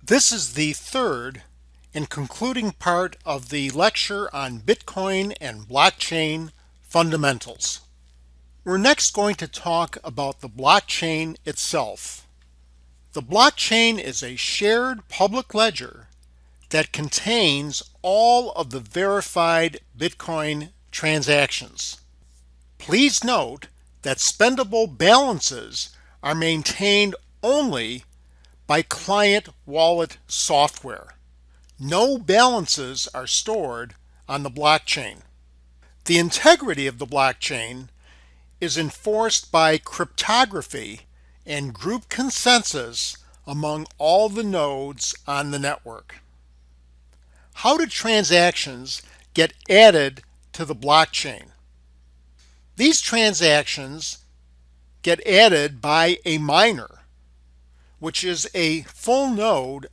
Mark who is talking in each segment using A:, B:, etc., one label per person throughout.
A: This is the third and concluding part of the lecture on Bitcoin and blockchain fundamentals. We're next going to talk about the blockchain itself. The blockchain is a shared public ledger that contains all of the verified Bitcoin transactions. Please note that spendable balances are maintained only by client wallet software. No balances are stored on the blockchain. The integrity of the blockchain is enforced by cryptography and group consensus among all the nodes on the network. How do transactions get added to the blockchain? These transactions get added by a miner, which is a full node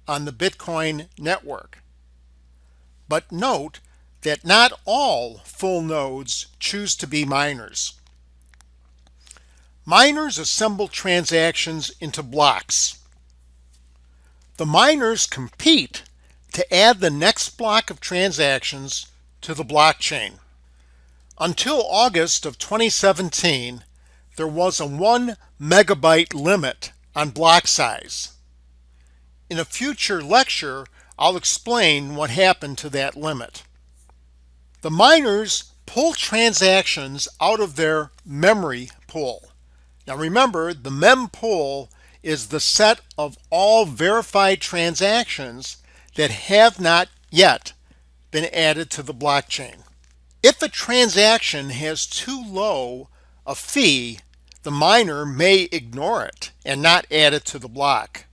A: on the Bitcoin network. But note that not all full nodes choose to be miners. Miners assemble transactions into blocks. The miners compete to add the next block of transactions to the blockchain. Until August of 2017, there was a 1 megabyte limit on block size. In a future lecture, I'll explain what happened to that limit. The miners pull transactions out of their memory pool. Now remember, the mempool is the set of all verified transactions that have not yet been added to the blockchain. If a transaction has too low a fee, the miner may ignore it and not add it to the block.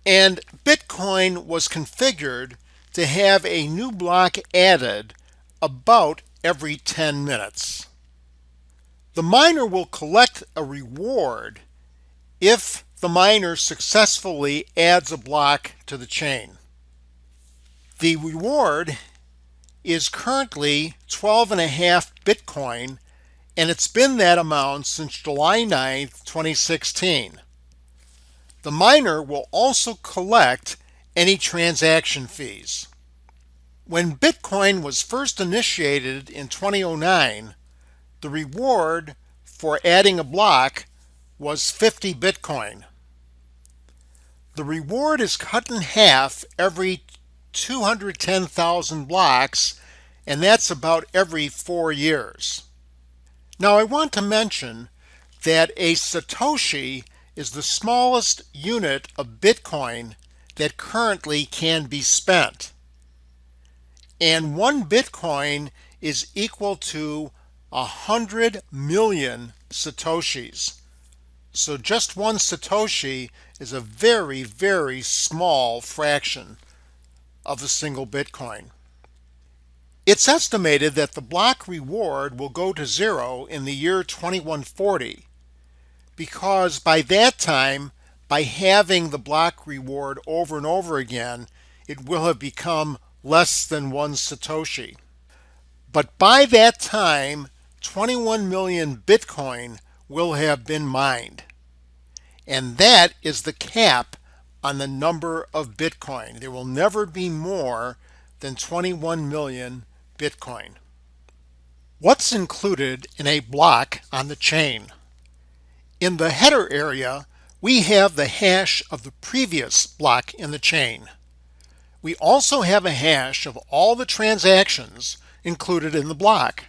A: And Bitcoin was configured to have a new block added about every 10 minutes. The miner will collect a reward if the miner successfully adds a block to the chain. The reward is currently 12.5 Bitcoin, and it's been that amount since July 9th, 2016. The miner will also collect any transaction fees. When Bitcoin was first initiated in 2009, the reward for adding a block was 50 Bitcoin. The reward is cut in half every 210,000 blocks, and that's about every 4 years. Now I want to mention that a Satoshi is the smallest unit of Bitcoin that currently can be spent. And 1 Bitcoin is equal to 100 million Satoshis. So just 1 Satoshi is a very, very small fraction of a single Bitcoin. It's estimated that the block reward will go to 0 in the year 2140 because by that time, by having the block reward over and over again, it will have become less than 1 Satoshi. But by that time, 21 million Bitcoin will have been mined. And that is the cap on the number of Bitcoin. There will never be more than 21 million Bitcoin. What's included in a block on the chain? In the header area, we have the hash of the previous block in the chain. We also have a hash of all the transactions included in the block.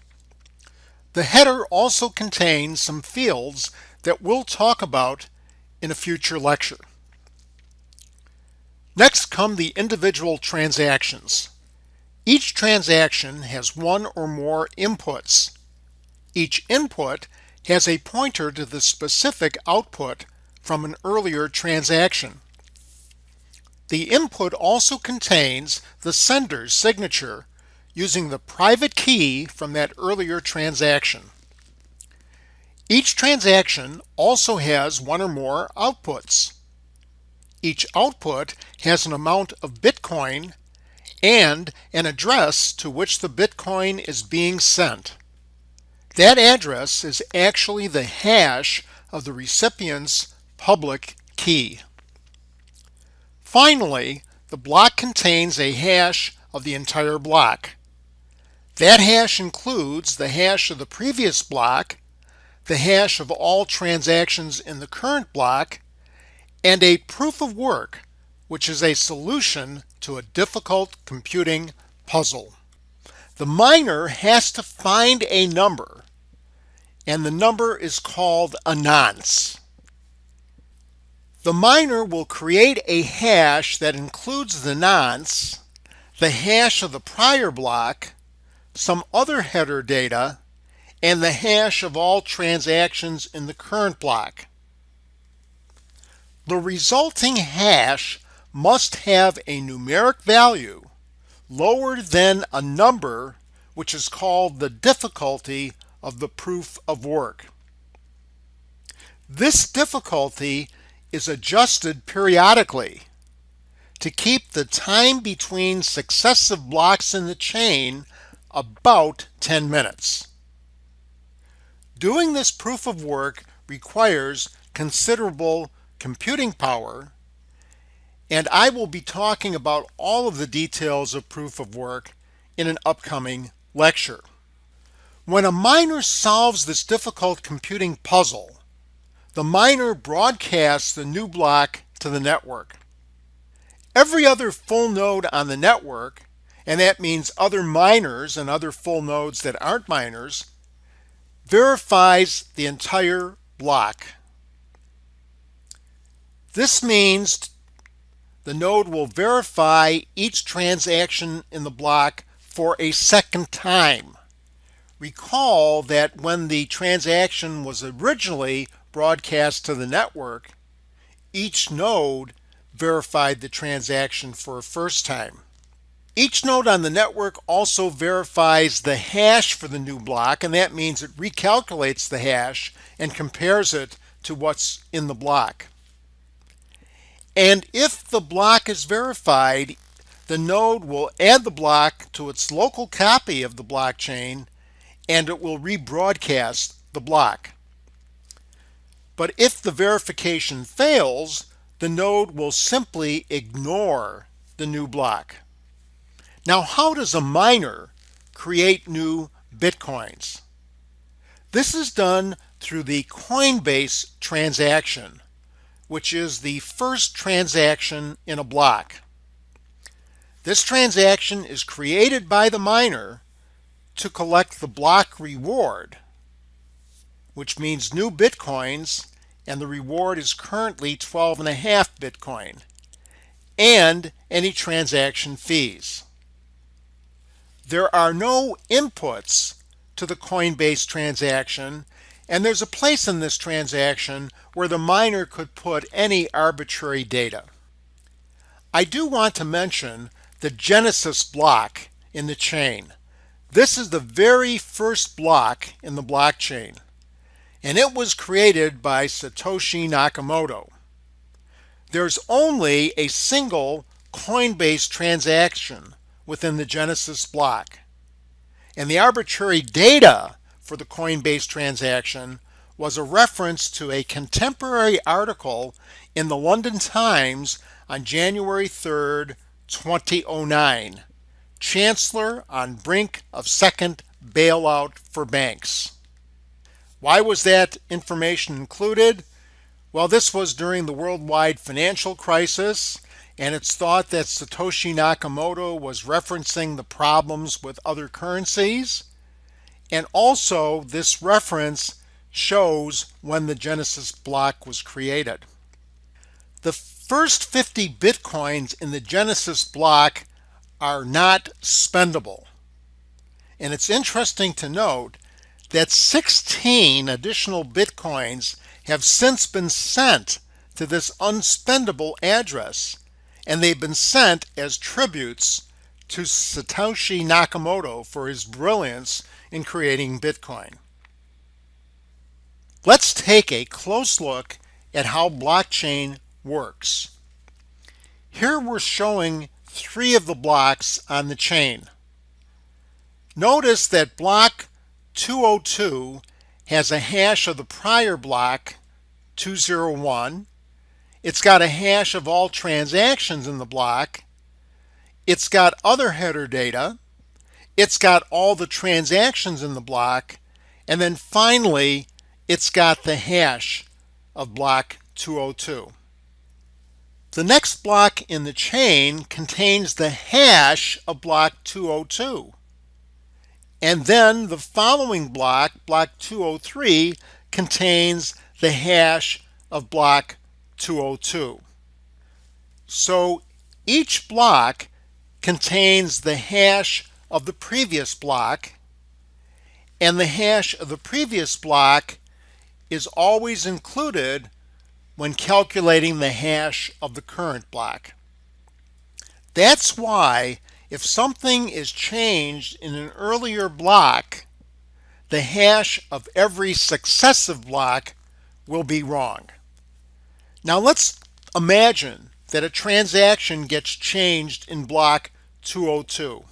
A: The header also contains some fields that we'll talk about in a future lecture. Next come the individual transactions. Each transaction has 1 or more inputs. Each input has a pointer to the specific output from an earlier transaction. The input also contains the sender's signature using the private key from that earlier transaction. Each transaction also has 1 or more outputs. Each output has an amount of Bitcoin and an address to which the Bitcoin is being sent. That address is actually the hash of the recipient's public key. Finally, the block contains a hash of the entire block. That hash includes the hash of the previous block, the hash of all transactions in the current block, and a proof of work, which is a solution to a difficult computing puzzle. The miner has to find a number, and the number is called a nonce. The miner will create a hash that includes the nonce, the hash of the prior block, some other header data, and the hash of all transactions in the current block. The resulting hash must have a numeric value lower than a number, which is called the difficulty of the proof of work. This difficulty is adjusted periodically to keep the time between successive blocks in the chain about 10 minutes. Doing this proof of work requires considerable computing power, and I will be talking about all of the details of proof of work in an upcoming lecture. When a miner solves this difficult computing puzzle, the miner broadcasts the new block to the network. Every other full node on the network, and that means other miners and other full nodes that aren't miners, verifies the entire block. This means the node will verify each transaction in the block for a second time. Recall that when the transaction was originally broadcast to the network, each node verified the transaction for a first time. Each node on the network also verifies the hash for the new block, and that means it recalculates the hash and compares it to what's in the block. And if the block is verified, the node will add the block to its local copy of the blockchain, and it will rebroadcast the block. But if the verification fails, the node will simply ignore the new block. Now, how does a miner create new bitcoins? This is done through the Coinbase transaction, which is the first transaction in a block. This transaction is created by the miner to collect the block reward, which means new bitcoins, and the reward is currently 12.5 Bitcoin, and any transaction fees. There are no inputs to the Coinbase transaction, and there's a place in this transaction where the miner could put any arbitrary data. I do want to mention the Genesis block in the chain. This is the very first block in the blockchain, and it was created by Satoshi Nakamoto. There's only a single Coinbase transaction within the Genesis block, and the arbitrary data for the Coinbase transaction was a reference to a contemporary article in the London Times on January 3rd, 2009, Chancellor on brink of second bailout for banks. Why was that information included? Well, this was during the worldwide financial crisis, and it's thought that Satoshi Nakamoto was referencing the problems with other currencies. And also, this reference shows when the Genesis block was created. The first 50 bitcoins in the Genesis block are not spendable. And it's interesting to note that 16 additional bitcoins have since been sent to this unspendable address, and they've been sent as tributes to Satoshi Nakamoto for his brilliance in creating Bitcoin. Let's take a close look at how blockchain works. Here we're showing 3 of the blocks on the chain. Notice that block 202 has a hash of the prior block 201, It's got a hash of all transactions in the block. It's got other header data. It's got all the transactions in the block. And then finally, it's got the hash of block 202. The next block in the chain contains the hash of block 202. And then the following block, block 203, contains the hash of block 202. So each block contains the hash of the previous block, and the hash of the previous block is always included when calculating the hash of the current block. That's why if something is changed in an earlier block, the hash of every successive block will be wrong. Now let's imagine that a transaction gets changed in block 202.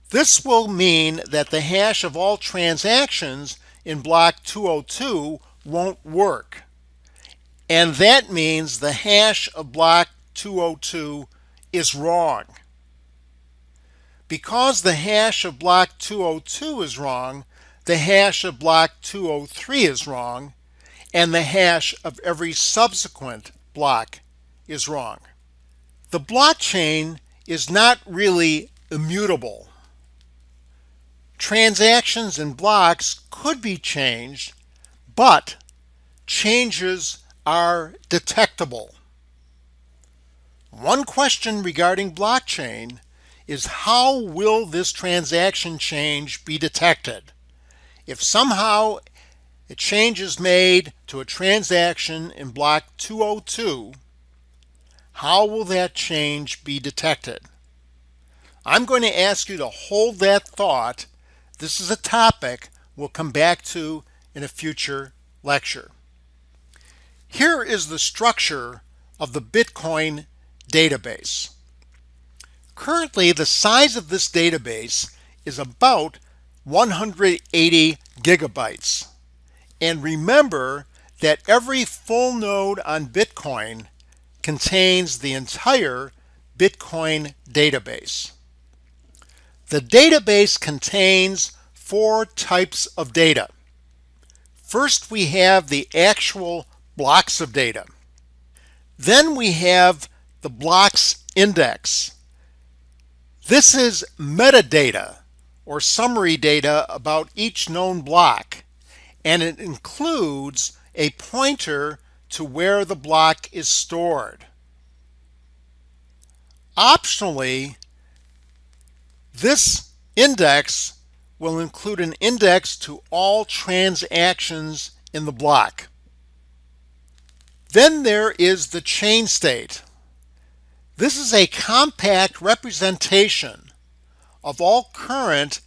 A: This will mean that the hash of all transactions in block 202 won't work. And that means the hash of block 202 is wrong. Because the hash of block 202 is wrong, the hash of block 203 is wrong, and the hash of every subsequent block is wrong. The blockchain is not really immutable. Transactions and blocks could be changed, but changes are detectable. One question regarding blockchain is how will this transaction change be detected? If somehow a change is made to a transaction in block 202, how will that change be detected? I'm going to ask you to hold that thought. This is a topic we'll come back to in a future lecture. Here is the structure of the Bitcoin database. Currently, the size of this database is about 180 gigabytes. And remember that every full node on Bitcoin contains the entire Bitcoin database. The database contains 4 types of data. First, we have the actual blocks of data. Then we have the blocks index. This is metadata or summary data about each known block, and it includes a pointer to where the block is stored. Optionally, this index will include an index to all transactions in the block. Then there is the chain state. This is a compact representation of all current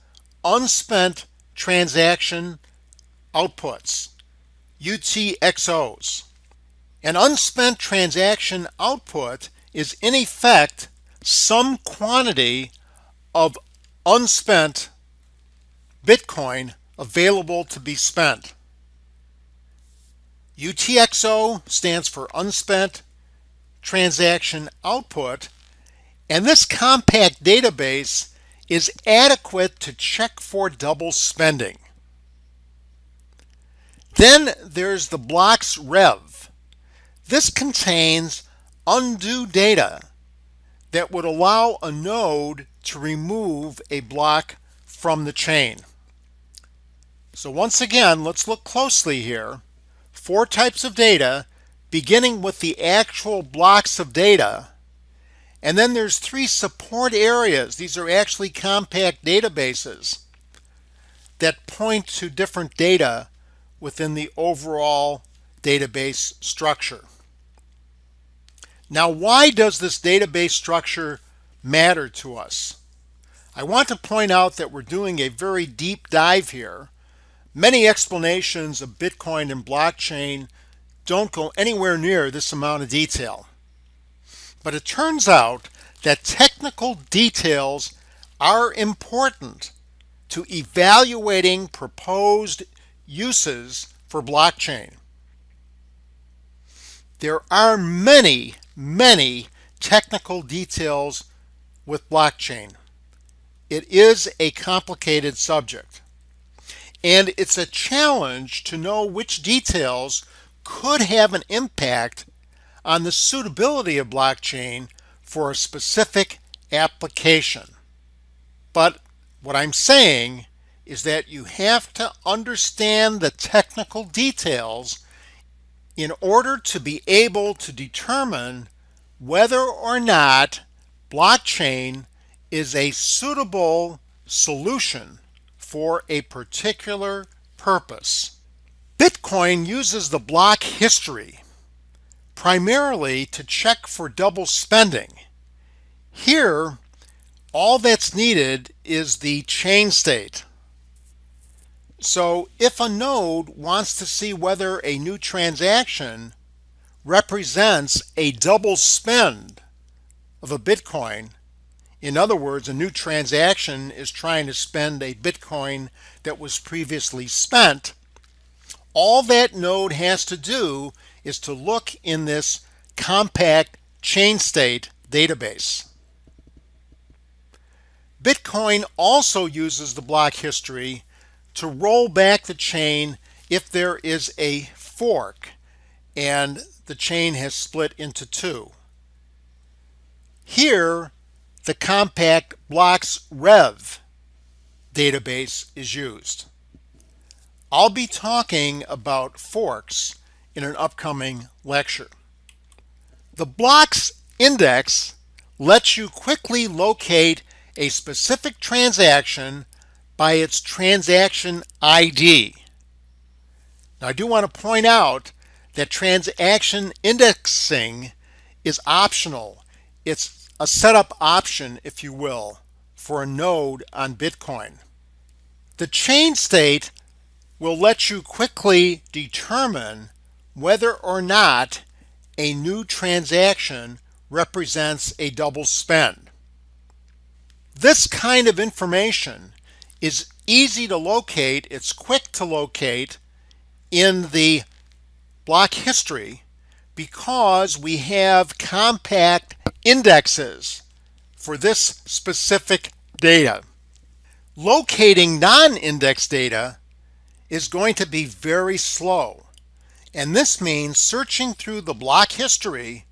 A: unspent transaction outputs, UTXOs. An unspent transaction output is in effect some quantity of unspent Bitcoin available to be spent. UTXO stands for unspent transaction output, and this compact database is adequate to check for double spending. Then there's the blocks rev. This contains undo data that would allow a node to remove a block from the chain. So once again, let's look closely here. 4 types of data, beginning with the actual blocks of data. And then there's 3 support areas. These are actually compact databases that point to different data within the overall database structure. Now, why does this database structure matter to us? I want to point out that we're doing a very deep dive here. Many explanations of Bitcoin and blockchain don't go anywhere near this amount of detail. But it turns out that technical details are important to evaluating proposed uses for blockchain. There are many technical details with blockchain. It is a complicated subject, and it's a challenge to know which details could have an impact on the suitability of blockchain for a specific application. But what I'm saying is that you have to understand the technical details in order to be able to determine whether or not blockchain is a suitable solution for a particular purpose. Bitcoin uses the block history primarily to check for double spending. Here, all that's needed is the chain state. So if a node wants to see whether a new transaction represents a double spend of a Bitcoin, in other words, a new transaction is trying to spend a Bitcoin that was previously spent, all that node has to do is to look in this compact chain state database. Bitcoin also uses the block history to roll back the chain if there is a fork and the chain has split into two. Here, the compact blocks rev database is used. I'll be talking about forks in an upcoming lecture. The blocks index lets you quickly locate a specific transaction by its transaction ID. Now, I do want to point out that transaction indexing is optional. It's a setup option, if you will, for a node on Bitcoin. The chain state will let you quickly determine whether or not a new transaction represents a double spend. This kind of information is easy to locate, it's quick to locate in the block history because we have compact indexes for this specific data. Locating non-index data is going to be very slow, and this means searching through the block history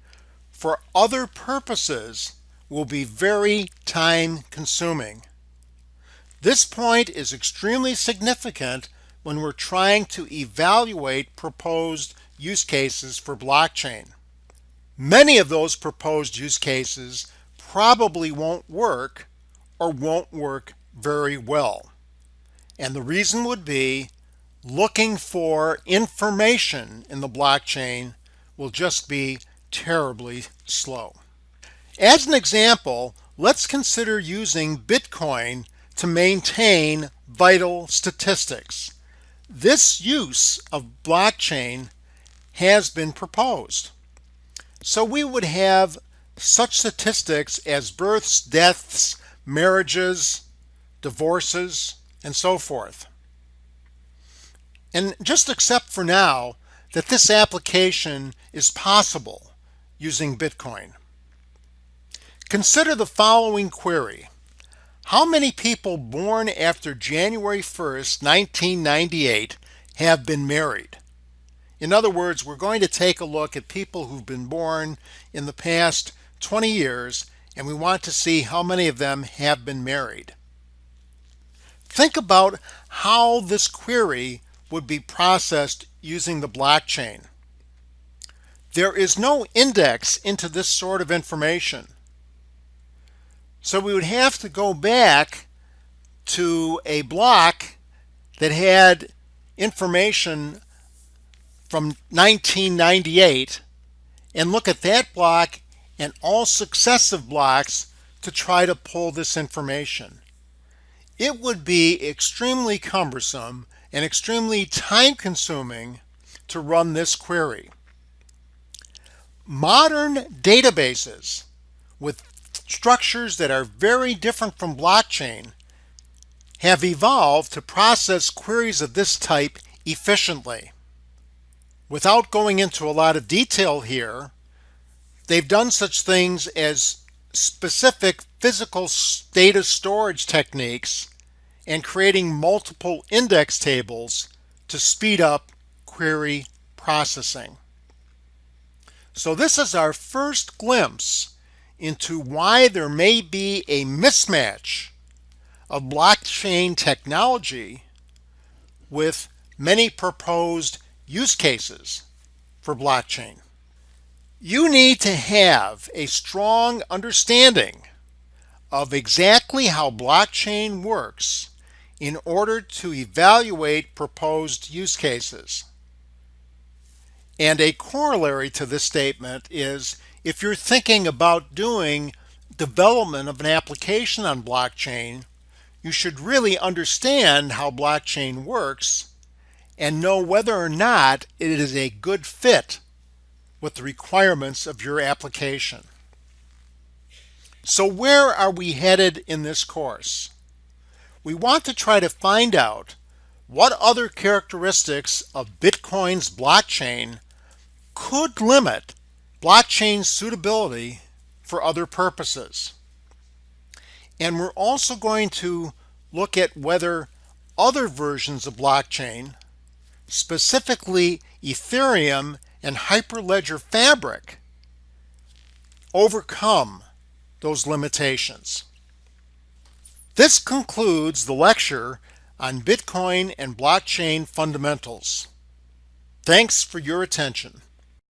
A: for other purposes will be very time consuming. This point is extremely significant when we're trying to evaluate proposed use cases for blockchain. Many of those proposed use cases probably won't work or won't work very well. And the reason would be looking for information in the blockchain will just be terribly slow. As an example, let's consider using Bitcoin to maintain vital statistics. This use of blockchain has been proposed. So we would have such statistics as births, deaths, marriages, divorces, and so forth. And just accept for now that this application is possible using Bitcoin. Consider the following query. How many people born after January 1st, 1998 have been married? In other words, we're going to take a look at people who've been born in the past 20 years, and we want to see how many of them have been married. Think about how this query would be processed using the blockchain. There is no index into this sort of information. So we would have to go back to a block that had information from 1998 and look at that block and all successive blocks to try to pull this information. It would be extremely cumbersome and extremely time-consuming to run this query. Modern databases with structures that are very different from blockchain have evolved to process queries of this type efficiently. Without going into a lot of detail here, they've done such things as specific physical data storage techniques and creating multiple index tables to speed up query processing. So this is our first glimpse into why there may be a mismatch of blockchain technology with many proposed use cases for blockchain. You need to have a strong understanding of exactly how blockchain works in order to evaluate proposed use cases. And a corollary to this statement is, if you're thinking about doing development of an application on blockchain, you should really understand how blockchain works and know whether or not it is a good fit with the requirements of your application. So where are we headed in this course? We want to try to find out what other characteristics of Bitcoin's blockchain could limit blockchain suitability for other purposes. And we're also going to look at whether other versions of blockchain, specifically Ethereum and Hyperledger Fabric, overcome those limitations. This concludes the lecture on Bitcoin and blockchain fundamentals. Thanks for your attention.